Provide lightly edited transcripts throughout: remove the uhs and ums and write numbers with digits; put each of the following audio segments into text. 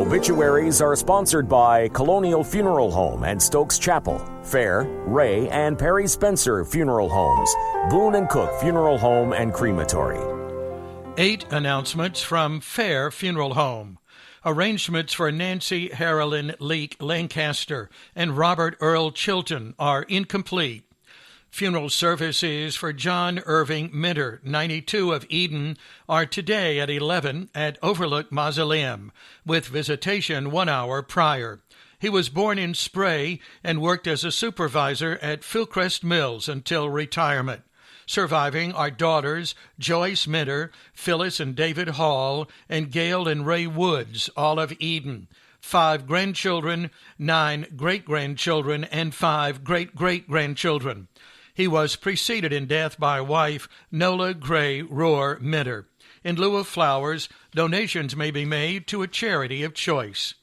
Obituaries are sponsored by Colonial Funeral Home and Stokes Chapel, Fair, Ray, and Perry Spencer Funeral Homes, Boone & Cook Funeral Home and Crematory. 8 announcements from Fair Funeral Home. Arrangements for Nancy Harrelyn Leake Lancaster and Robert Earl Chilton are incomplete. Funeral services for John Irving Minter, 92 of Eden, are today at 11 at Overlook Mausoleum, with visitation 1 hour prior. He was born in Spray and worked as a supervisor at Fillcrest Mills until retirement. Surviving are daughters Joyce Minter, Phyllis and David Hall, and Gail and Ray Woods, all of Eden. 5 grandchildren, 9 great-grandchildren, and 5 great-great-grandchildren. He was preceded in death by wife Nola Gray Rohr Minter. In lieu of flowers, donations may be made to a charity of choice.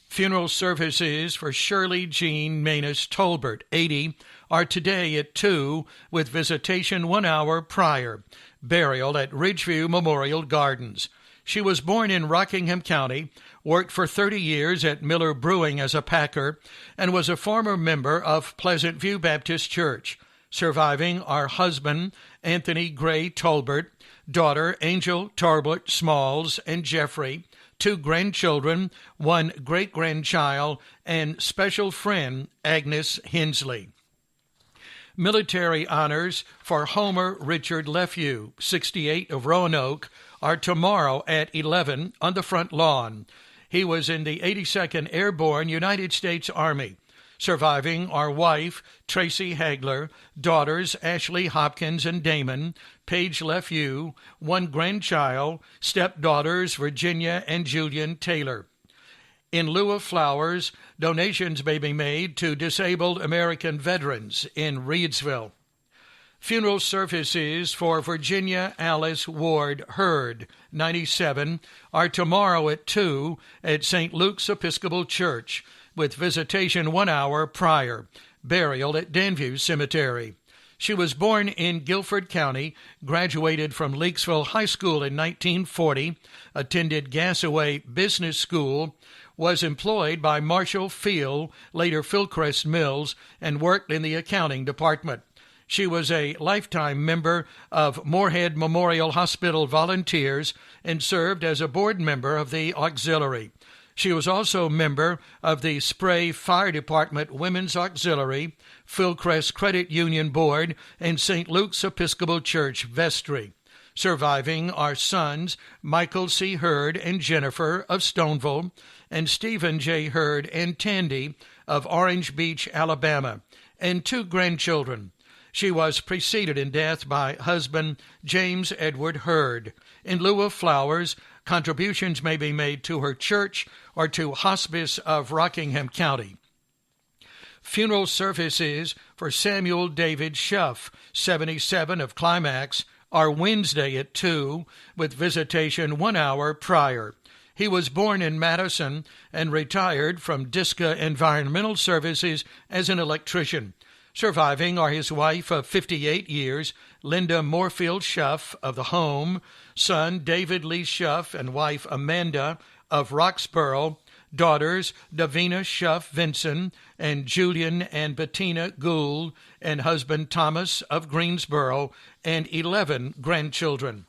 Funeral services for Shirley Jean Manus Tolbert, 80, are today at 2, with visitation 1 hour prior. Burial at Ridgeview Memorial Gardens. She was born in Rockingham County, worked for 30 years at Miller Brewing as a packer, and was a former member of Pleasant View Baptist Church. Surviving are husband Anthony Gray Tolbert, daughter Angel Tolbert Smalls and Jeffrey, 2 grandchildren, 1 great-grandchild, and special friend Agnes Hensley. Military honors for Homer Richard Lefew, 68 of Roanoke, are tomorrow at 11 on the front lawn. He was in the 82nd Airborne United States Army. Surviving are wife Tracy Hagler, daughters Ashley Hopkins and Damon, Paige Lefew, 1 grandchild, stepdaughters Virginia and Julian Taylor. In lieu of flowers, donations may be made to disabled American veterans in Reidsville. Funeral services for Virginia Alice Ward Hurd, 97, are tomorrow at 2 at St. Luke's Episcopal Church, with visitation 1 hour prior. Burial at Danview Cemetery. She was born in Guilford County, graduated from Leakesville High School in 1940, attended Gassaway Business School, was employed by Marshall Field, later Fillcrest Mills, and worked in the accounting department. She was a lifetime member of Moorhead Memorial Hospital Volunteers and served as a board member of the auxiliary. She was also a member of the Spray Fire Department Women's Auxiliary, Fillcrest Credit Union Board, and St. Luke's Episcopal Church Vestry. Surviving are sons Michael C. Hurd and Jennifer of Stoneville, and Stephen J. Hurd and Tandy of Orange Beach, Alabama, and 2 grandchildren. She was preceded in death by husband James Edward Hurd. In lieu of flowers, contributions may be made to her church or to Hospice of Rockingham County. Funeral services for Samuel David Schuff, 77 of Climax, are Wednesday at 2, with visitation 1 hour prior. He was born in Madison and retired from Disca Environmental Services as an electrician. Surviving are his wife of 58 years, Linda Moorfield Schuff of the Home, son David Lee Schuff and wife Amanda of Roxborough, daughters Davina Schuff Vinson and Julian and Bettina Gould, and husband Thomas of Greensboro, and 11 grandchildren.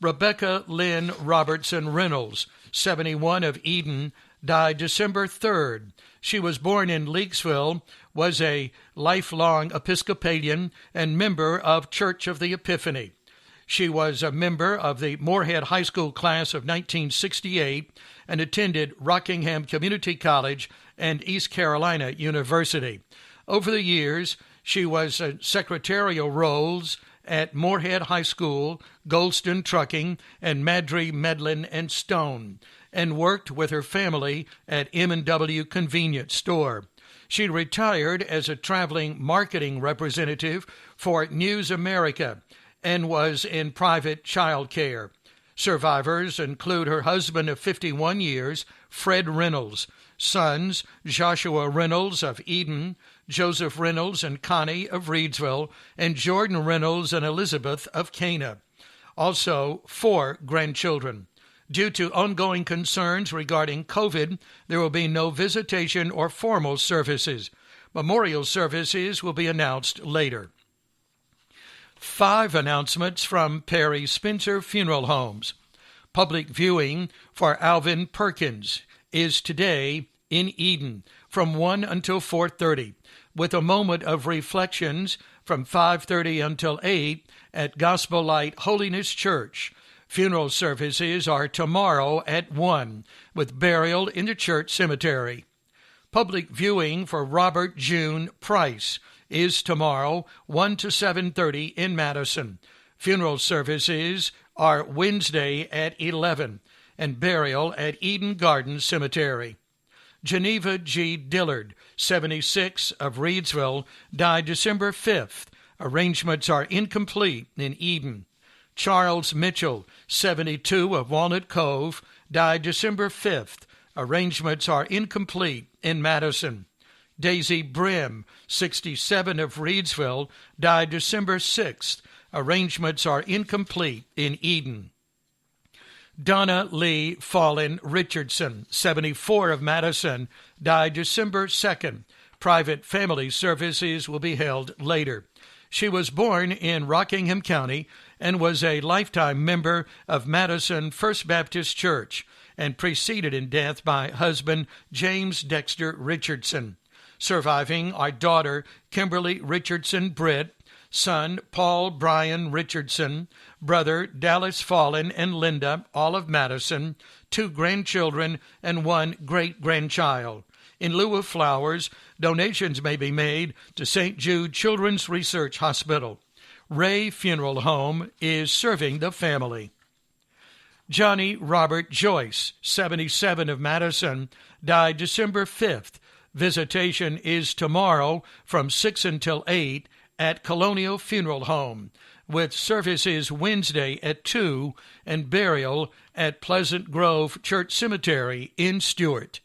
Rebecca Lynn Robertson Reynolds, 71 of Eden, died December 3rd. She was born in Leakesville, was a lifelong Episcopalian and member of Church of the Epiphany. She was a member of the Moorhead High School class of 1968 and attended Rockingham Community College and East Carolina University. Over the years, she was in secretarial roles at Moorhead High School, Goldston Trucking, and Madry, Medlin, and Stone, and worked with her family at M&W Convenience Store. She retired as a traveling marketing representative for News America and was in private child care. Survivors include her husband of 51 years, Fred Reynolds, sons Joshua Reynolds of Eden, Joseph Reynolds and Connie of Reidsville, and Jordan Reynolds and Elizabeth of Cana. Also, 4 grandchildren: Due to ongoing concerns regarding COVID, there will be no visitation or formal services. Memorial services will be announced later. 5 announcements from Perry Spencer Funeral Homes. Public viewing for Alvin Perkins is today in Eden from 1 until 4:30, with a moment of reflections from 5:30 until 8 at Gospel Light Holiness Church. Funeral services are tomorrow at 1, with burial in the church cemetery. Public viewing for Robert June Price is tomorrow, 1 to 7:30 in Madison. Funeral services are Wednesday at 11, and burial at Eden Garden Cemetery. Geneva G. Dillard, 76, of Reedsville, died December 5th. Arrangements are incomplete in Eden. Charles Mitchell, 72, of Walnut Cove, died December 5th. Arrangements are incomplete in Madison. Daisy Brim, 67, of Reedsville, died December 6th. Arrangements are incomplete in Eden. Donna Lee Fallin Richardson, 74, of Madison, died December 2nd. Private family services will be held later. She was born in Rockingham County and was a lifetime member of Madison First Baptist Church and preceded in death by husband James Dexter Richardson. Surviving are daughter Kimberly Richardson Britt, son Paul Bryan Richardson, brother Dallas Fallin and Linda, all of Madison, 2 grandchildren, and 1 great-grandchild. In lieu of flowers, donations may be made to St. Jude Children's Research Hospital. Ray Funeral Home is serving the family. Johnny Robert Joyce, 77, of Madison, died December 5th. Visitation is tomorrow from 6 until 8 at Colonial Funeral Home, with services Wednesday at 2 and burial at Pleasant Grove Church Cemetery in Stuart.